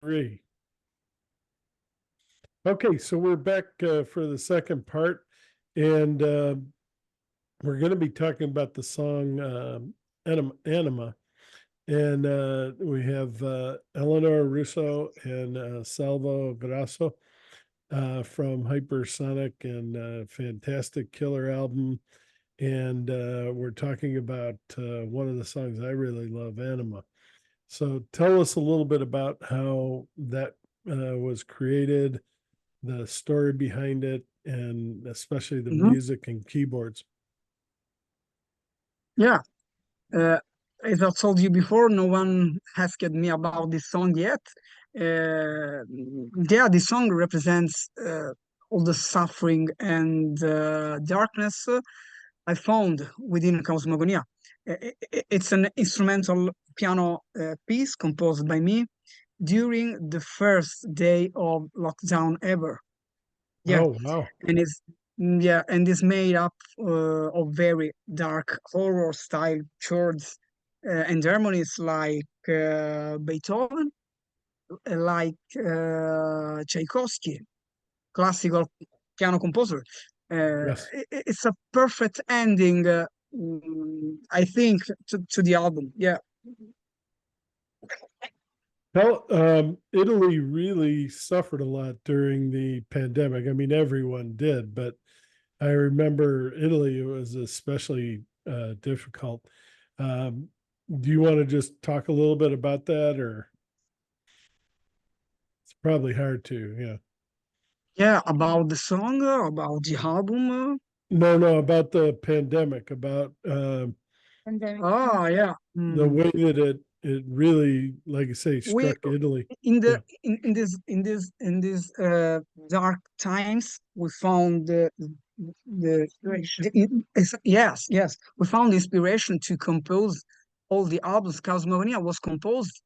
Three. Okay, so we're back for the second part, and we're going to be talking about the song Anima. And we have Eleanor Russo and Salvo Grasso from Hypersonic, and fantastic killer album. And we're talking about one of the songs I really love, Anima. So tell us a little bit about how that was created, the story behind it, and especially the Mhm. music and keyboards. Yeah, uh, as I told you before, no one asked me about this song yet. Yeah, this song represents all the suffering and darkness I found within Kaosmogonia. It's an instrumental piano piece composed by me during the first day of lockdown ever. Yeah, Oh, wow. and it's made up of very dark horror style chords and harmonies like Beethoven, Tchaikovsky, classical piano composer. Yes. It's a perfect ending, I think, to the album. Yeah. Well, Italy really suffered a lot during the pandemic. I mean, everyone did, but I remember Italy, it was especially difficult. Um, do you want to just talk a little bit about that, or it's probably hard to, yeah. Yeah, about the song, about the album. No, no, about the pandemic, about Oh, yeah. the way that it really, like I say, We struck Italy. in the Yeah. in these dark times we found yes, we found inspiration to compose all the albums. Cosmogonia was composed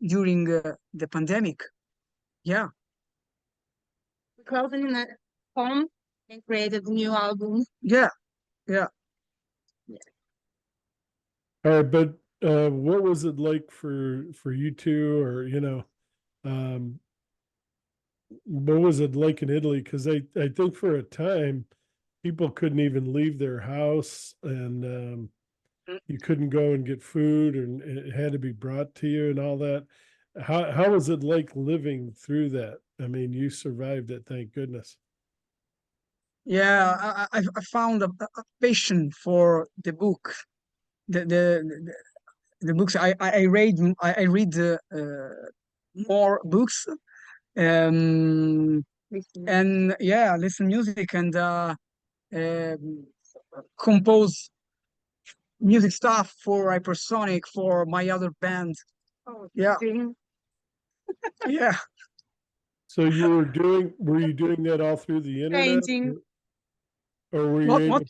during the pandemic. Yeah. Closing in at home and created a new album. Yeah, yeah. All right, but what was it like for you two, or um, what was it like in Italy? Because I think for a time people couldn't even leave their house, and you couldn't go and get food, and it had to be brought to you and all that. How was it like living through that? I mean, you survived it, thank goodness. Yeah, I found a passion for the book. The the books I read more books, and yeah, listen music and um compose music stuff for Hypersonic, for my other band. Oh, Yeah, yeah. So were you doing that all through the internet, painting. or were you What? able,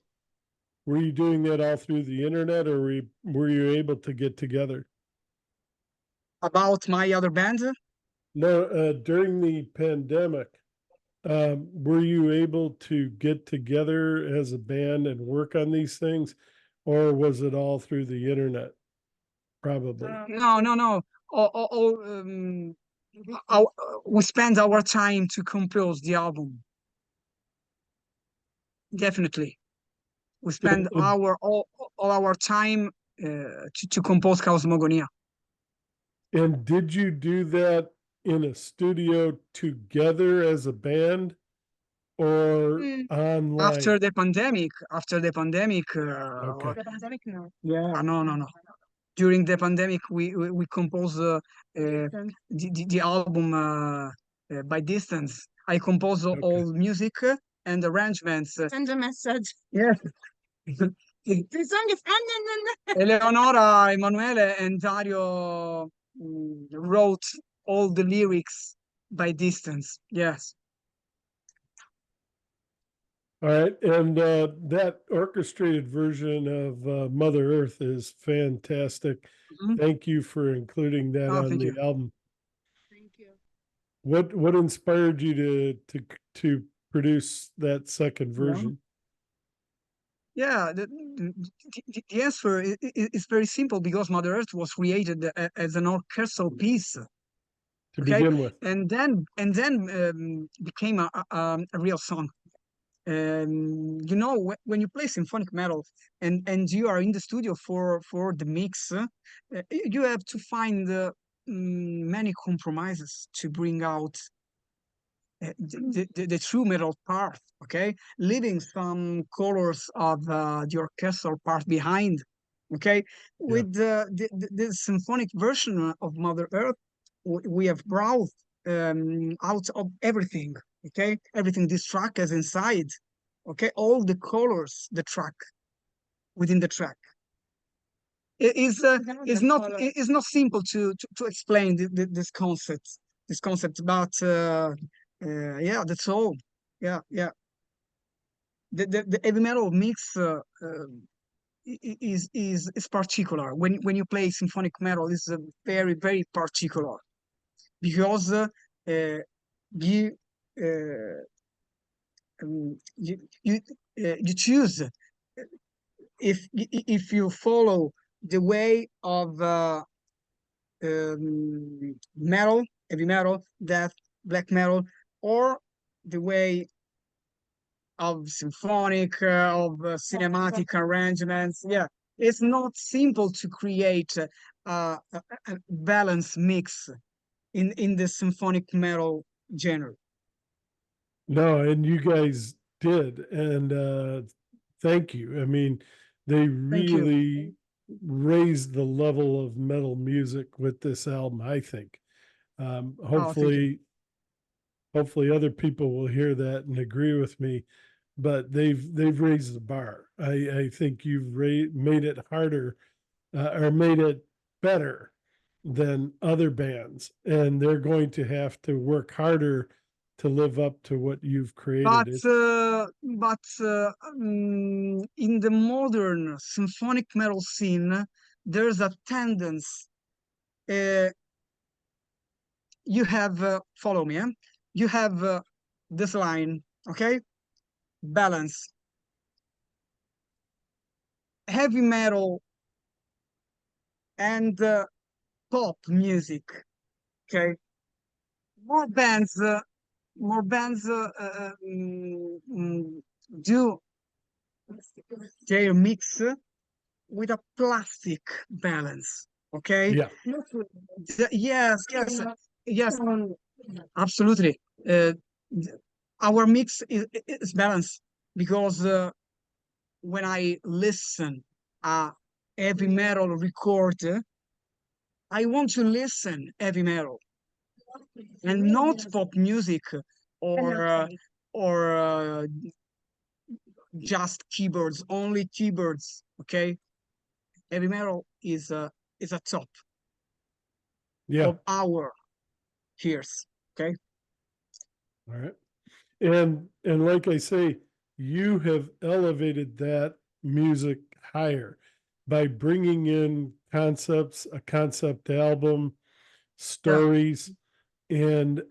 were you doing that all through the internet, or were you able to get together? About my other band? No, during the pandemic, were you able to get together as a band and work on these things, or was it all through the internet? Probably. No, no, no. Our, we spend our time to compose the album. Definitely, we spend And, all our time to compose Kaosmogonia. and did you do that in a studio together as a band, or Mm. online? After the pandemic, Okay. The pandemic, no. yeah, no, no, no. During the pandemic, we composed the album by distance. I composed Okay. all music and arrangements. Send a message. Yes. The song is Eleonora, Emanuele, and Dario wrote all the lyrics by distance. Yes. All right. And that orchestrated version of Mother Earth is fantastic. Mhm. Thank you for including that Oh, on thank the you. album. Thank you. What inspired you to produce that second Yeah. version? Yeah, the answer is very simple because Mother Earth was created as an orchestral piece. to okay, begin with. and then became a real song. You know, when you play symphonic metal and you are in the studio for the mix, you have to find many compromises to bring out the true metal part, okay, leaving some colors of the orchestral part behind, okay. With the symphonic version of Mother Earth, we have brought out of everything, okay, everything this track has inside, okay, all the colors, the track within the track. It is not simple to explain this concept, but yeah, that's all. Yeah, yeah. The heavy metal mix is particular. When you play symphonic metal, is very very particular, because you uh, you choose, if you follow the way of metal, heavy metal, death, black metal, or the way of symphonic, cinematic arrangements. Yeah, it's not simple to create a balanced mix in the symphonic metal genre. No, and you guys did, and thank you. I mean, they Thank you. really raised the level of metal music with this album, I think. Oh, thank you. Hopefully other people will hear that and agree with me, but they've raised the bar. I think you've made it harder, or made it better than other bands, and they're going to have to work harder to live up to what you've created. In the modern symphonic metal scene, there's a tendency. You have, follow me, you have this line, okay? Balance. Heavy metal and pop music, okay? More bands, do their mix with a plastic balance, okay? Yeah, Yes, yes, yes, absolutely. Our mix is balanced, because when I listen a heavy metal record, I want to listen heavy metal and not pop music, or just keyboards, only keyboards. Okay, heavy metal is a top yeah. of our ears. Okay, All right. And like I say, you have elevated that music higher by bringing in concepts, a concept album, yeah, stories, and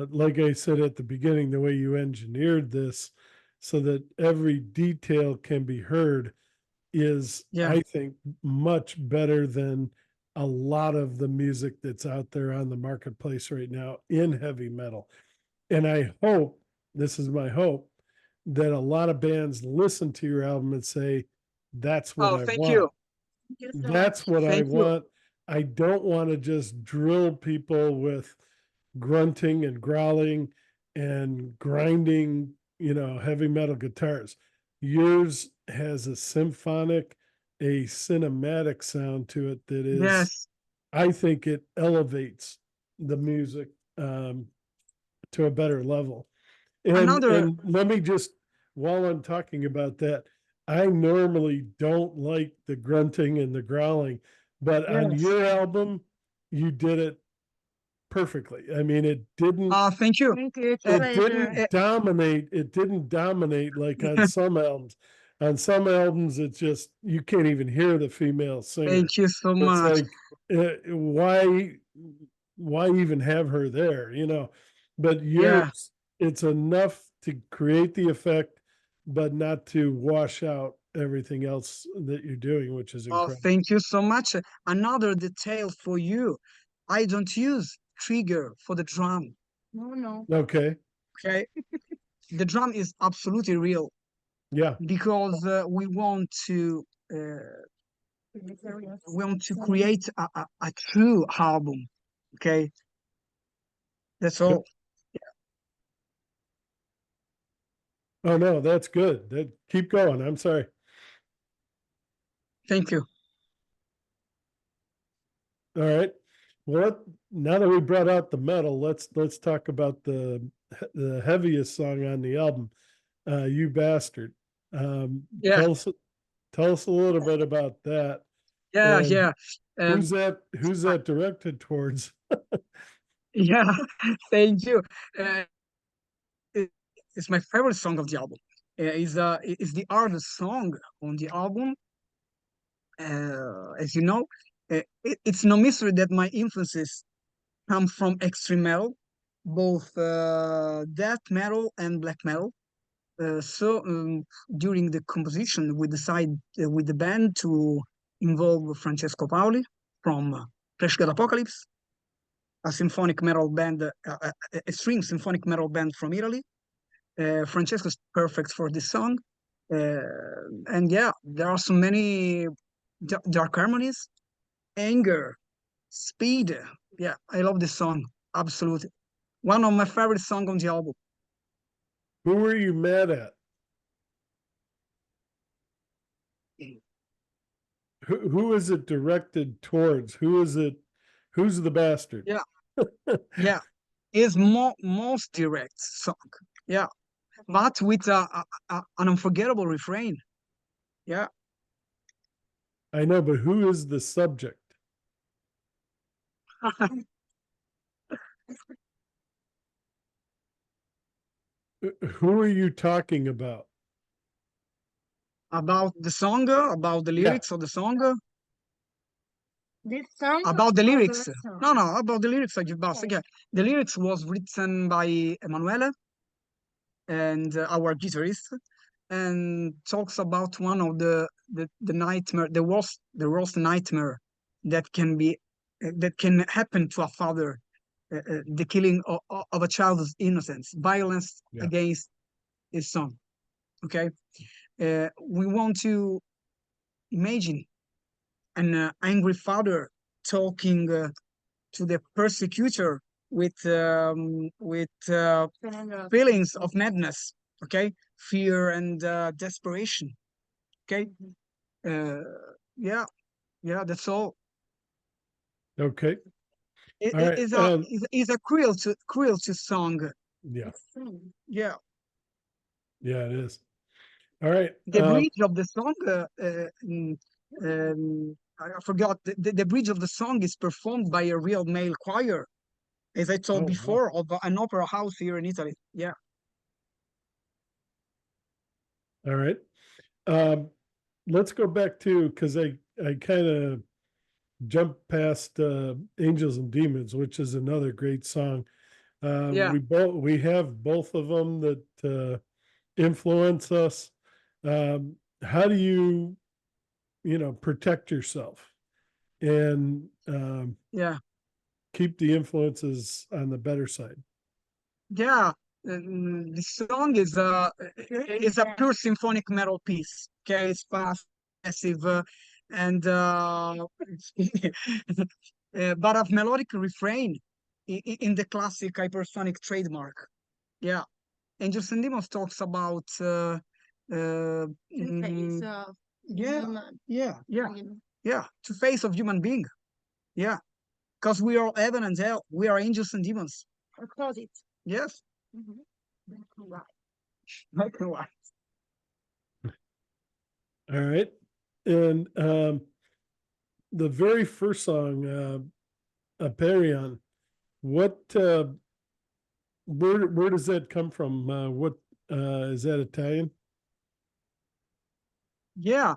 like I said at the beginning, the way you engineered this so that every detail can be heard is, yeah. I think, much better than a lot of the music that's out there on the marketplace right now in heavy metal. And I hope, this is my hope, that a lot of bands listen to your album and say, that's what Oh, I thank you, want. That's what I thank you. want. I don't want to just drill people with grunting and growling and grinding, heavy metal guitars. Yours has a symphonic, a cinematic sound to it that is, Yes, I think it elevates the music to a better level. another. And let me just, while I'm talking about that, I normally don't like the grunting and the growling, but on Yes. your album, you did it perfectly. I mean, Thank you. Thank you. It's a Uh, it pleasure. didn't dominate. It didn't dominate like on some albums. On some albums, it's just you can't even hear the female singer. Thank you so It's much. like, why even have her there? But Yeah. yours, it's enough to create the effect, but not to wash out everything else that you're doing, which is Oh, incredible. thank you so much. Another detail for you. I don't use trigger for the drum. No. Okay. Okay, the drum is absolutely real Yeah. because we want to create a true album. Okay, that's all. Oh no, that's good. Keep going. I'm sorry. Thank you. All right. Well, now that we brought out the metal, let's talk about the heaviest song on the album, "You Bastard." Yeah, Tell us a little bit about that. yeah, And yeah. who's that directed towards? Yeah, thank you. Uh, it's my favorite song of the album. It's the hardest song on the album. As you know, it's no mystery that my influences come from extreme metal, both death metal and black metal. During the composition, we decided with the band to involve Francesco Paoli from Fresh God Apocalypse, a symphonic metal band, a string symphonic metal band from Italy. Francesco's perfect for this song. And yeah, there are so many dark harmonies, anger, speed. Yeah, I love this song. Absolutely. One of my favorite songs on the album. Who were you mad at? Who is it directed towards? Who's the bastard? Yeah, yeah. Is most direct song. Yeah, but with an unforgettable refrain. Yeah. I know, but who is the subject? Who are you talking about? About the song, about the Yeah. lyrics of the song, This song about the or lyrics. that song? No, about the lyrics of Gibbas. Okay. Yeah, the lyrics was written by Emanuele and our guitarist, and talks about one of the nightmare, the worst nightmare that can happen to a father, the killing of a child's innocence, violence Yeah. against his son. Okay, we want to imagine an angry father talking to the persecutor with feelings of madness, okay, fear and desperation, okay. uh, yeah, yeah, that's all. Okay. It All right. is a cruelty song. Yeah. Yeah, Yeah, it is. All right. the bridge of the song, I forgot, the bridge of the song is performed by a real male choir, as I told wow. before, of an opera house here in Italy. Yeah. All right. Let's go back to, because I kind of jumped past Angels and Demons, which is another great song. Yeah. We have both of them that influence us. How do you protect yourself and Yeah. keep the influences on the better side? Yeah, the song is a pure symphonic metal piece. Okay, it's fast, aggressive, and but a melodic refrain in the classic hypersonic trademark. Yeah, Angels and Demons talks about Face of yeah, human, yeah, yeah, you know. yeah, two face of human being. Yeah, because we are heaven and hell. We are angels and demons. Or closet. Yes, Black and white. black and white. All right. And the very first song, Aperion, what where does that come from? What is that Italian? Yeah,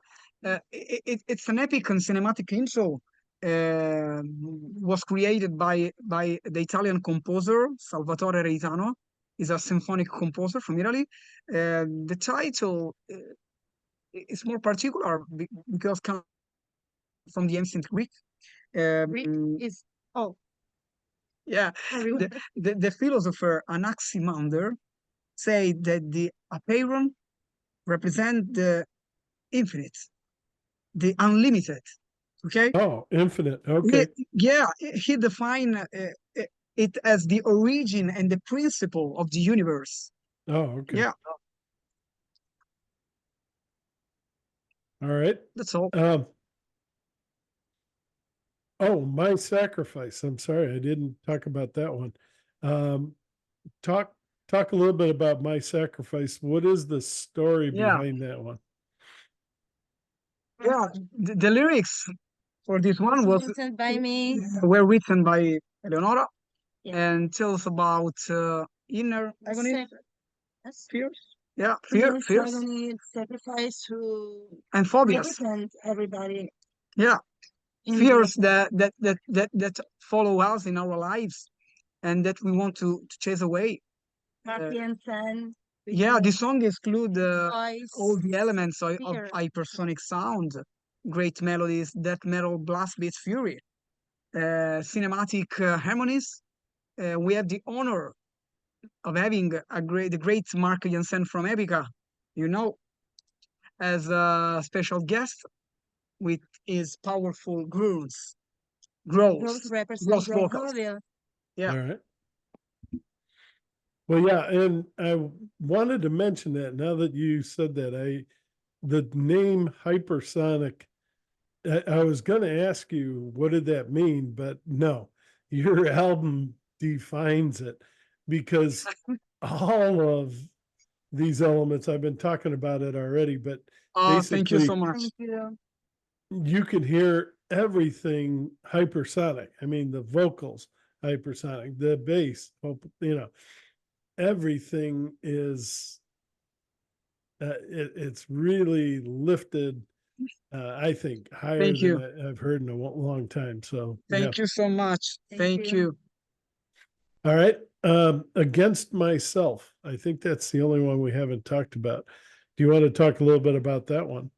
it's an epic and cinematic intro. Was created by the Italian composer Salvatore Reitano. He's a symphonic composer from Italy. The title is more particular because comes from the ancient Greek. Greek Um, is oh Yeah, everyone. the philosopher Anaximander say that the apeiron represent the infinite, the unlimited. Okay. Oh, infinite. Okay. Yeah, he defined it as the origin and the principle of the universe. Oh, okay. Yeah, All right. that's all. Oh, My Sacrifice. I'm sorry, I didn't talk about that one. Um, talk talk a little bit about My Sacrifice. What is the story Yeah, behind that one? yeah. The lyrics for this one Written by me. were written by Eleonora Yeah. and tells about inner agony, Yes. fears. Yeah, Yes, fears, agony, sacrifice to and phobias. represent everybody. Yeah, in fears the- that follow us in our lives and that we want to chase away. Marty and Sen. Yeah, the song exclude Voice, all the elements of fear. hypersonic sound, great melodies, death metal, blast beat, fury, cinematic harmonies. We have the honor of having the great Mark Jansen from Epica, as a special guest with his powerful grooves, Growth growls, represents vocals. Growth. Yeah. All right. Well, yeah, and I wanted to mention that now that you said that, the name Hypersonic, I was going to ask you what did that mean, but no, your album defines it because all of these elements, I've been talking about it already, but Oh, thank you so basically much. Thank you. you could hear everything hypersonic. I mean, the vocals hypersonic, the bass, everything is it's really lifted. I think higher Thank than you. I've heard in a long time. So yeah. Thank you so much. Thank you. All right. Against Myself. I think that's the only one we haven't talked about. Do you want to talk a little bit about that one?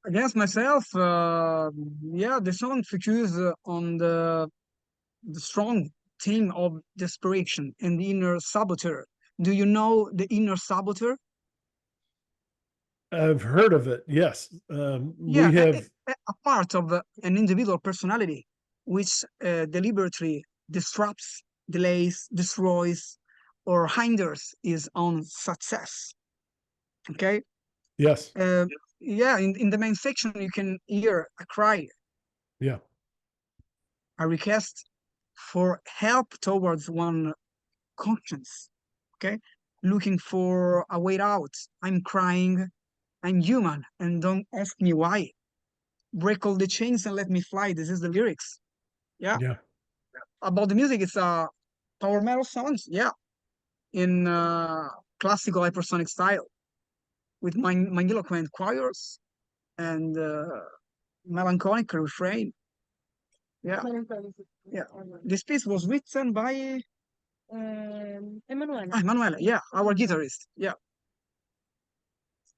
Against myself, yeah, the song focuses on the strong theme of desperation and the inner saboteur. Do you know the inner saboteur? I've heard of it. Yes. Yeah, We have. a part of an individual personality which deliberately disrupts, delays, destroys, or hinders his own success. Okay. Yes. Yeah, in the main section, you can hear a cry, Yeah. a request for help towards one conscience. Okay. Looking for a way out. I'm crying. I'm human. And don't ask me why. Break all the chains and let me fly. This is the lyrics. Yeah. Yeah. About the music, it's power metal songs. Yeah. In classical hypersonic style with magniloquent choirs and melancholic refrain. Yeah. Yeah. This piece was written by Emanuele. Emanuele. Yeah, our guitarist. Yeah.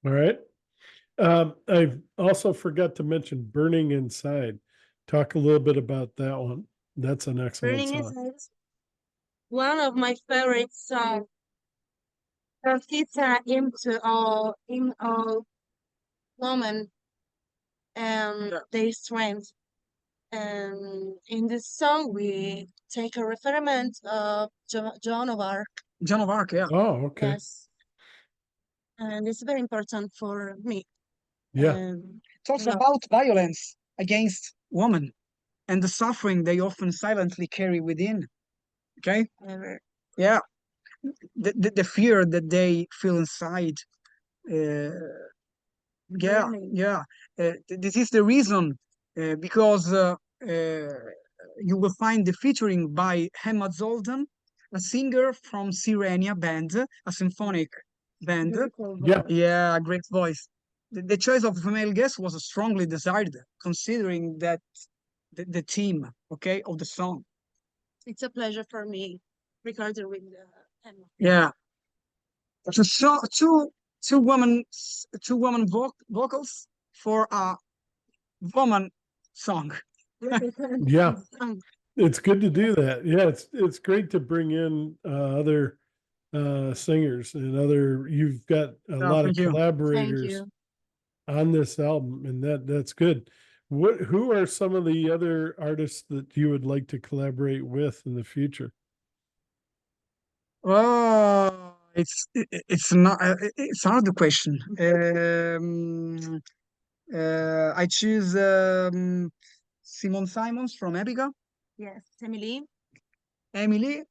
All right. I also forgot to mention Burning Inside. Talk a little bit about that one. That's an excellent Burning song. Inside. One of my favorite songs. It's in all women and their strength. And in this song, we take a reference of Joan of Arc. Joan of Arc. Yeah. Oh, okay. Yes. And it's very important for me. Yeah. Talks about violence against women and the suffering they often silently carry within. Okay. Yeah. The fear that they feel inside. Yeah. Yeah. This is the reason because you will find the featuring by Emma Zoltan, a singer from Sirenia band, a symphonic band. Yeah. Yeah, great voice. The choice of female guest was strongly desired, considering that the theme, okay, of the song. It's a pleasure for me recording with Emma. Yeah. So two woman vocals for a woman song. Yeah. It's good to do that. Yeah, it's great to bring in other singers and other. You've got a lot of Thank you. Thank collaborators you. on this album, and that's good. Who are some of the other artists that you would like to collaborate with in the future? Oh, it's not it's another question. I choose Simon Simons from Epica, Yes, Emily. Emily,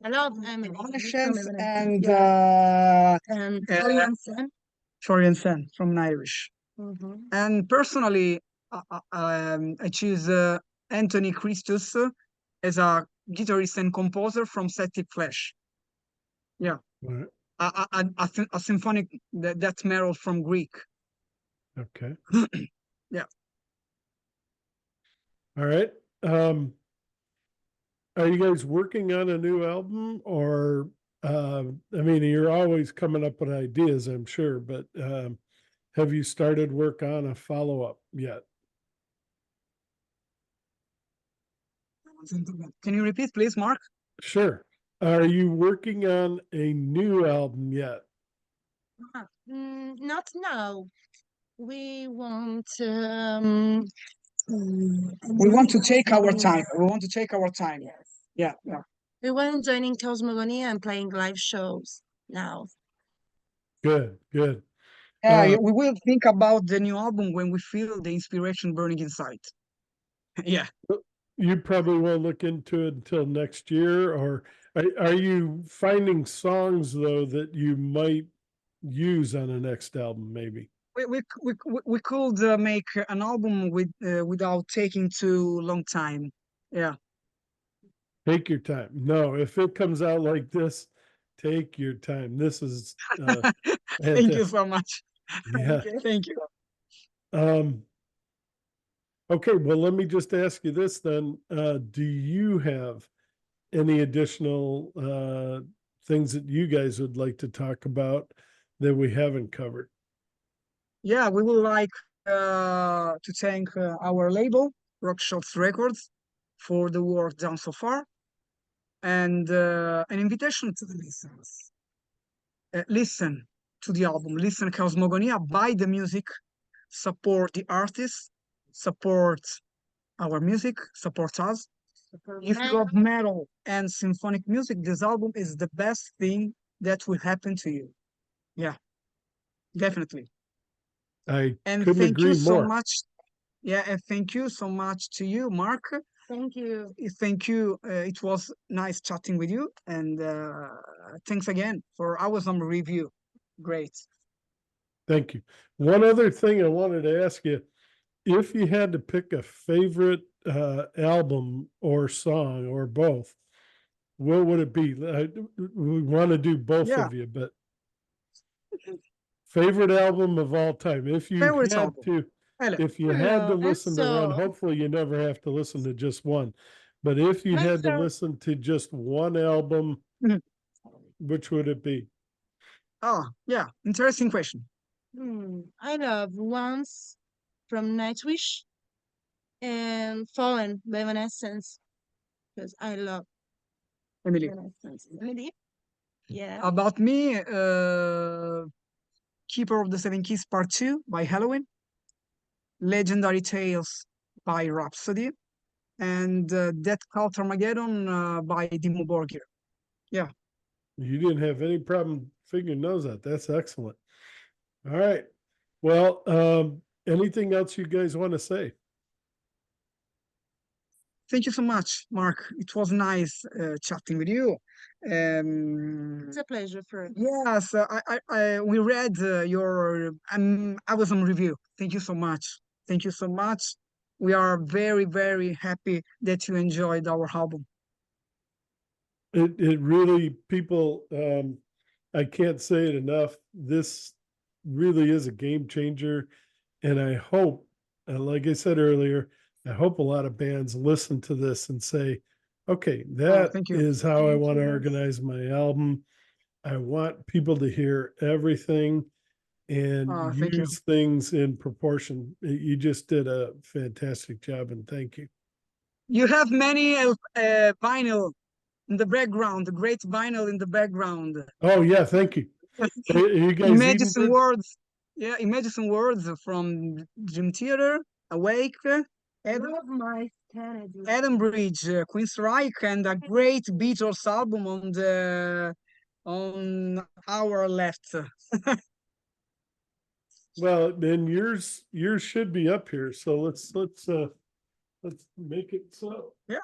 I love Emily. Evanescence, and And uh, Florian Sen. Florian Sen from Irish. Mhm. And personally, I choose Anthony Christus as a guitarist and composer from Celtic Flash. Yeah, All right. a symphonic death metal from Greek. Okay. Yeah. All right. Are you guys working on a new album or I mean you're always coming up with ideas, I'm sure, but have you started work on a follow-up yet? Can you repeat, please, Mark? Sure. Are you working on a new album yet? Not now. We want We want to take our time. We want to take our time. Yeah, yeah. we want joining Kaosmogonia and playing live shows now. Good, good. Yeah, we will think about the new album when we feel the inspiration burning inside. Yeah. You probably won't look into it until next year, or are you finding songs though that you might use on the next album, maybe? We could make an album without taking too long time. Yeah. Take your time. No, if it comes out like this, take your time. This is Thank you fantastic. so much. Yeah. Thank you. Okay, well, let me just ask you this then. Do you have any additional things that you guys would like to talk about that we haven't covered? Yeah, we would like to thank our label, Rockshots Records, for the work done so far, and an invitation to the listeners. Listen to the album, listen Kaosmogonia, buy the music, support the artists, support our music, support us. If you love metal and symphonic music, this album is the best thing that will happen to you. Yeah, definitely. I And couldn't thank you agree so more. much. Yeah, and thank you so much to you, Mark. Thank you. Thank you. It was nice chatting with you. And thanks again for awesome review. Great. Thank you. One other thing I wanted to ask you, if you had to pick a favorite album or song or both, what would it be? We want to do both Yeah, of you, but favorite album of all time. favorite album. If you had to And listen to one, so, hopefully you never have to listen to just one. But if you had to so listen to just one album, Mhm. which would it be? Oh, yeah. Interesting question. I love Once from Nightwish and Fallen by Evanescence because I love Emily. Evanescence. Emily? Yeah. About me, Keeper of the Seven Keys Part 2 by Halloween, Legendary Tales by Rhapsody, and Death Cult Armageddon by Dimmu Borgir. Yeah. You didn't have any problem figuring those out. That's excellent. All right. Well, anything else you guys want to say? Thank you so much, Mark. It was nice chatting with you. It's a pleasure for Yes, we read your Amazon review. Thank you so much. Thank you so much. We are very, very happy that you enjoyed our album. It really people I can't say it enough. This really is a game changer. And I hope, like I said earlier, I hope a lot of bands listen to this and say, okay, that Thank you. is how I Thank want to you. organize my album. I want people to hear everything and Thank you. use things in proportion. You just did a fantastic job, and thank you. You have many vinyl in the background, the great vinyl in the background. Oh yeah, thank you. Are you guys Images eating and good? words. Yeah, images and words from Dream Theater, Awake, Adam Bridge, Queen's Reich, and a great Beatles album on our left. Well, then yours should be up here. So let's make it so. Yeah.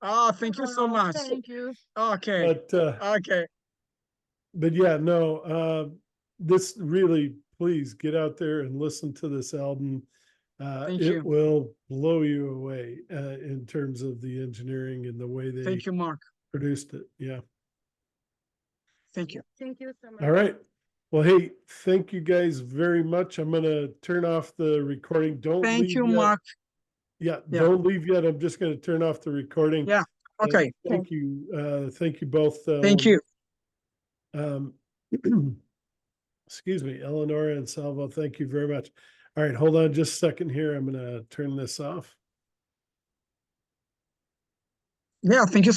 Oh, thank you so much. Thank you. Okay. Okay. But yeah, no, this really, please get out there and listen to this album. Thank It you. will blow you away in terms of the engineering and the way they Thank you, Mark. produced it. Yeah. Thank you. Thank you so much. All right. Well, hey, thank you guys very much. I'm gonna turn off the recording. Don't Thank leave you, yet. Mark. Yeah, Yeah. don't leave yet. I'm just gonna turn off the recording. Yeah. Okay. Thank you. Thank you both. Thank you. Excuse me, Eleonora and Salvo, thank you very much. All right, hold on just a second here. I'm gonna turn this off. Yeah. Thank you